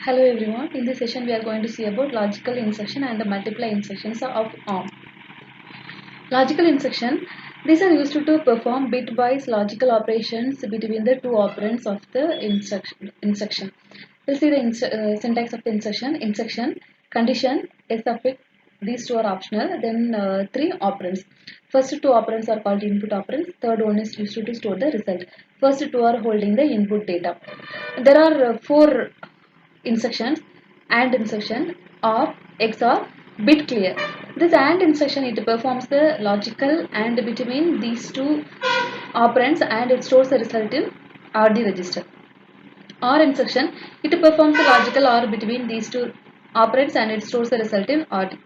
Hello everyone. In this session, we are going to see about logical insertion and the multiply insertions of ARM. Logical insertion. These are used to perform bitwise logical operations between the two operands of the instruction. We'll see the syntax of the insertion. Insertion, condition, a suffix. These two are optional. Then three operands. First two operands are called input operands. Third one is used to store the result. First two are holding the input data. There are four instructions: AND instruction, OR, XOR, bit clear. This AND instruction, it performs the logical AND between these two operands and it stores the result in RD register. OR instruction, it performs the logical OR between these two operands and it stores the result in RD.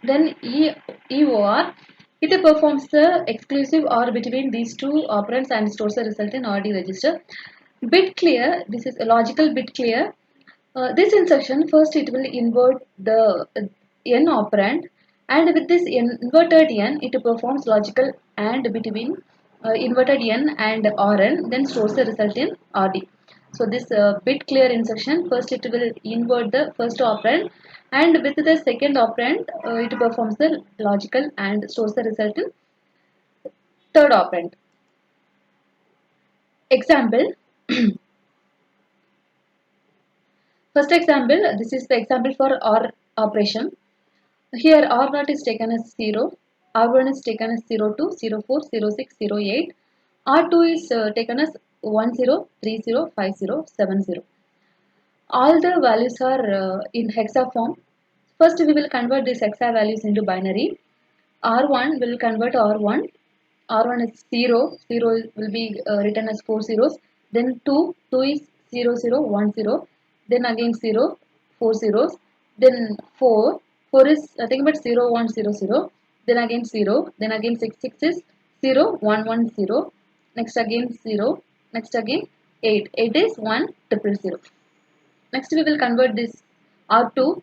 Then EOR, it performs the exclusive OR between these two operands and stores the result in RD register. Bit clear, this is a logical bit clear. This instruction, first it will invert the n operand, and with this inverted n, it performs logical AND between inverted n and Rn, then stores the result in Rd. So this bit clear instruction, first it will invert the first operand, and with the second operand, it performs the logical AND stores the result in third operand. Example. First example, this is the example for OR operation. Here R0 is taken as 0, R1 is taken as 02, 04, 06, 08, R2 is taken as 10, 30, 50, 70. All the values are in hexa form. First we will convert these hexa values into binary. R1 will convert R1. R1 is 0, 0 will be written as 4 zeros. Then 2, 2 is 0, 0, 1, 0. Then again 0, 4 zeros. Then 4, 4 is nothing but 0, 1, 0, 0. Then again 0. Then again 6, 6 is 0, 1, 1, 0. Next again 0. Next again 8. 8 is 1, 0, 0. Next we will convert this R2.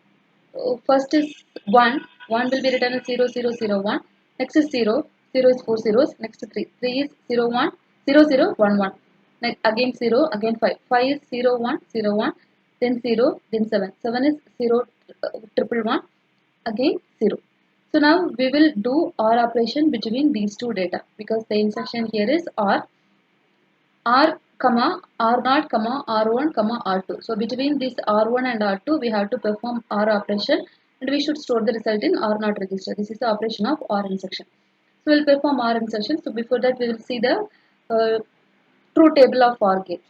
First is 1. 1 will be written as 0, 0, 0, 1. Next is 0. 0 is 4 zeros. Next 3. 3 is 0, 1, 0, 0, 1, 1. Next again 0. Again 5. 5 is 0, 1, 0, 1. Then 0. Then 7. 7 is 0, 1, 1. Again 0. So now we will do OR operation between these two data, because the instruction here is OR. R comma R0 comma R1 comma R2. So between this R1 and R2 we have to perform OR operation, and we should store the result in R0 register. This is the operation of OR instruction. So we will perform OR instruction. So before that we will see the truth table of OR gate.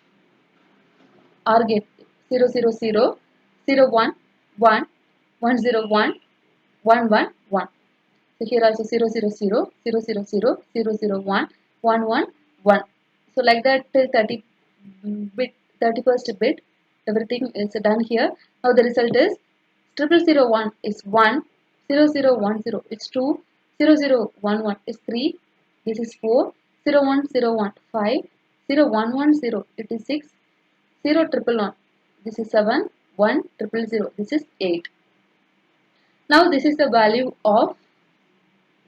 OR gate 0, 0, 0, 0, 1, 1, 1, 0, 1, 1, 1, 1. So here also 0, 0, 0, 0, 0, 0, 0, 0, 1, 1, 1, 1. So like that till 30 bit, 31st bit, everything is done here. Now the result is 0001 is 1, 0010 is 2, 0011 is 3, this is 4, 0101 5, 0110 it is 6, 0111 this is 7, 1000 this is 8. Now this is the value of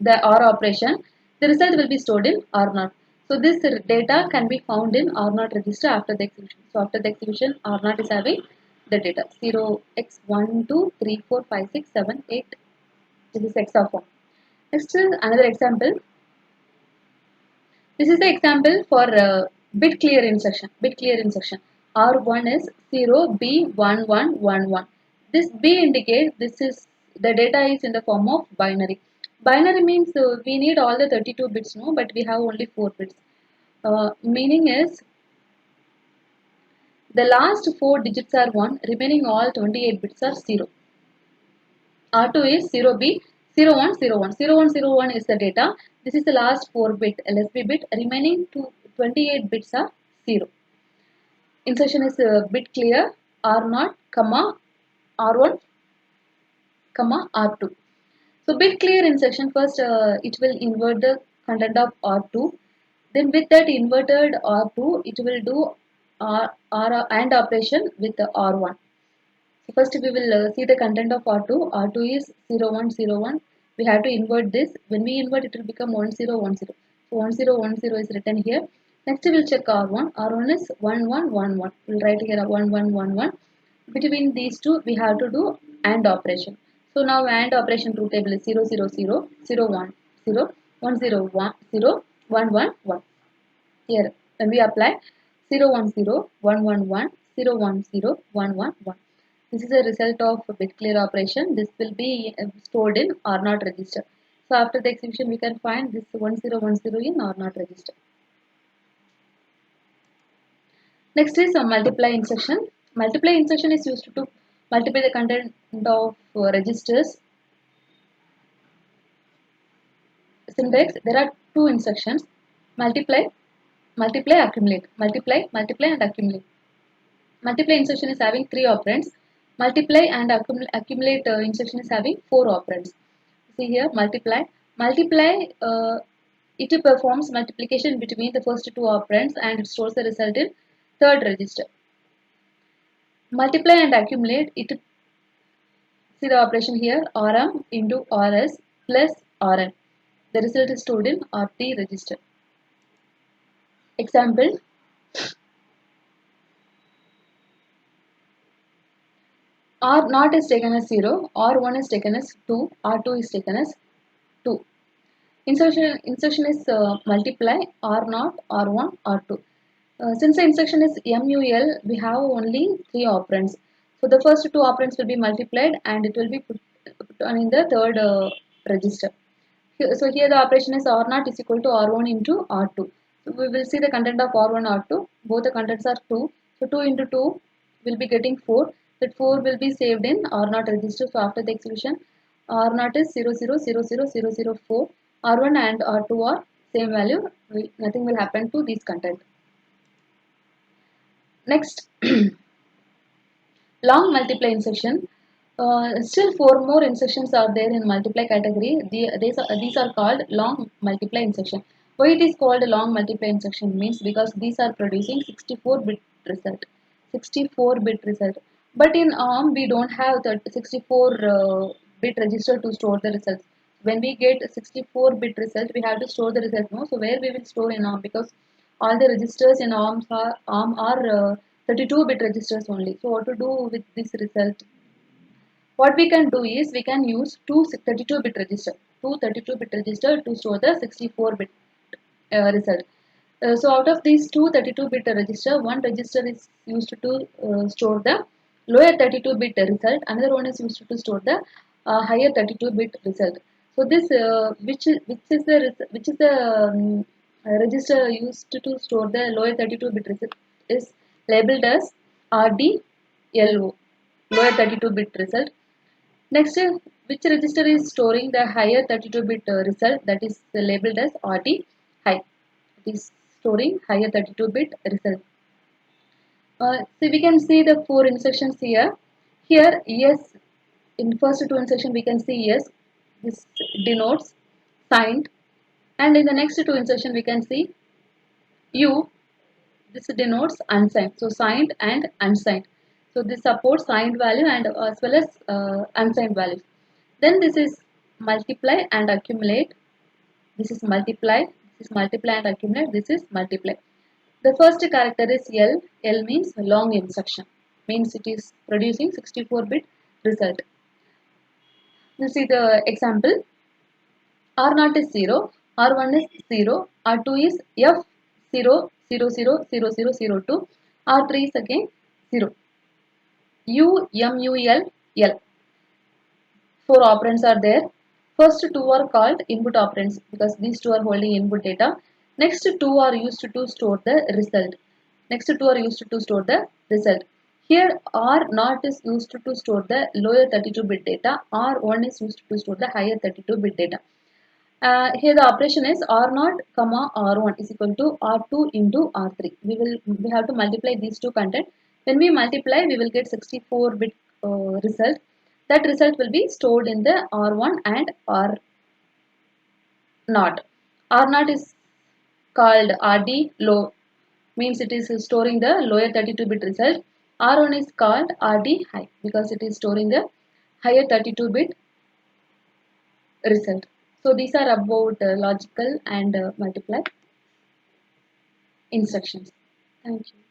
the OR operation. The result will be stored in R0. So this data can be found in R0 register after the execution. So after the execution, R0 is having the data 0x1, 2, 3, 4, 5, 6, 7, 8. This is hexa form. Next is another example. This is the example for bit clear instruction. Bit clear instruction. R1 is 0B1111. This B indicates this is the data is in the form of binary. Binary means we need all the 32 bits, no, but we have only 4 bits. Meaning is the last 4 digits are 1, remaining all 28 bits are 0. R2 is 0B 0101. 0101 is the data. This is the last 4 bit LSB bit. Remaining 28 bits are 0. Insertion is bit clear R0 comma R1 comma R2. So bit clear insertion, first it will invert the content of R2. Then with that inverted R2, it will do R AND operation with the R1. So first we will see the content of R2. R2 is 0101. We have to invert this. When we invert, it will become 1010. So 1010 is written here. Next we will check R1. R1 is 1111. We will write here 1111. Between these two, we have to do AND operation. So now AND operation truth table is 0, 0, 0, 0, 1, 0, 1, 0, 1, 0, 1, 1, 1. Here, when we apply 0, 1, 0, 1, 1, 1, 0, 1, 0, 1, 1, 1. This is a result of bit clear operation. This will be stored in R naught register. So after the execution, we can find this 1010 in R naught register. Next is a multiply instruction. Multiply instruction is used to multiply the content of registers. Syntax, there are two instructions: multiply, multiply, accumulate, multiply, multiply, and accumulate. Multiply instruction is having three operands. Multiply and accumulate instruction is having four operands. See here, multiply. Multiply, it performs multiplication between the first two operands and it stores the result in third register. Multiply and accumulate, it see the operation here, Rm into Rs plus Rn. The result is stored in Rt register. Example, R naught is taken as 0, R1 is taken as 2, R2 is taken as 2. Instruction is multiply R naught, R1, R2. Since the instruction is MUL, we have only three operands. So the first two operands will be multiplied and it will be put on in the third register. So here the operation is R naught is equal to R1 into R2. So we will see the content of R1, R2. Both the contents are 2. So 2 into 2 will be getting 4. That 4 will be saved in R naught register. So after the execution, R naught is 0000004. R1 and R2 are same value. Nothing will happen to these content. Next, long multiply instruction. Still four more instructions are there in multiply category. These are called long multiply instruction. Why it is called a long multiply instruction means because these are producing 64-bit result. 64-bit result. But in ARM we don't have the 64-bit register to store the results. When we get 64-bit result, we have to store the result. No, so where we will store in ARM, because all the registers in ARM are 32-bit registers only. So what to do with this result? What we can do is we can use two 32-bit register, to store the 64-bit result. So out of these two 32-bit register, one register is used to store the lower 32-bit result, another one is used to store the higher 32-bit result. So this register used to store the lower 32-bit result is labeled as RDLO, lower 32-bit result. Next, which register is storing the higher 32-bit result, that is labeled as RD high. It is storing higher 32-bit result. So we can see the four instructions here. Here, yes, in first two instructions we can see yes. This denotes signed, and in the next two instructions we can see U. This denotes unsigned. So signed and unsigned. So this supports signed value and as well as unsigned values. Then this is multiply and accumulate. This is multiply. This is multiply and accumulate. This is multiply. The first character is L. L means long instruction. Means it is producing 64-bit result. You see the example. R0 is 0. R1 is 0. R2 is F 0 0 0 0 0 0 2. R3 is again 0. U M U L L. Four operands are there. First two are called input operands because these two are holding input data. Next two are used to store the result. Next two are used to store the result. Here R naught is used to store the lower 32-bit data. R1 is used to store the higher 32-bit data. Here the operation is R naught comma R1 is equal to R2 into R3. We have to multiply these two content. When we multiply, we will get 64-bit result. That result will be stored in the R1 and R naught. R naught is called RD low, means it is storing the lower 32-bit result. R1 is called RD high because it is storing the higher 32-bit result. So these are about logical and multiply instructions. Thank you.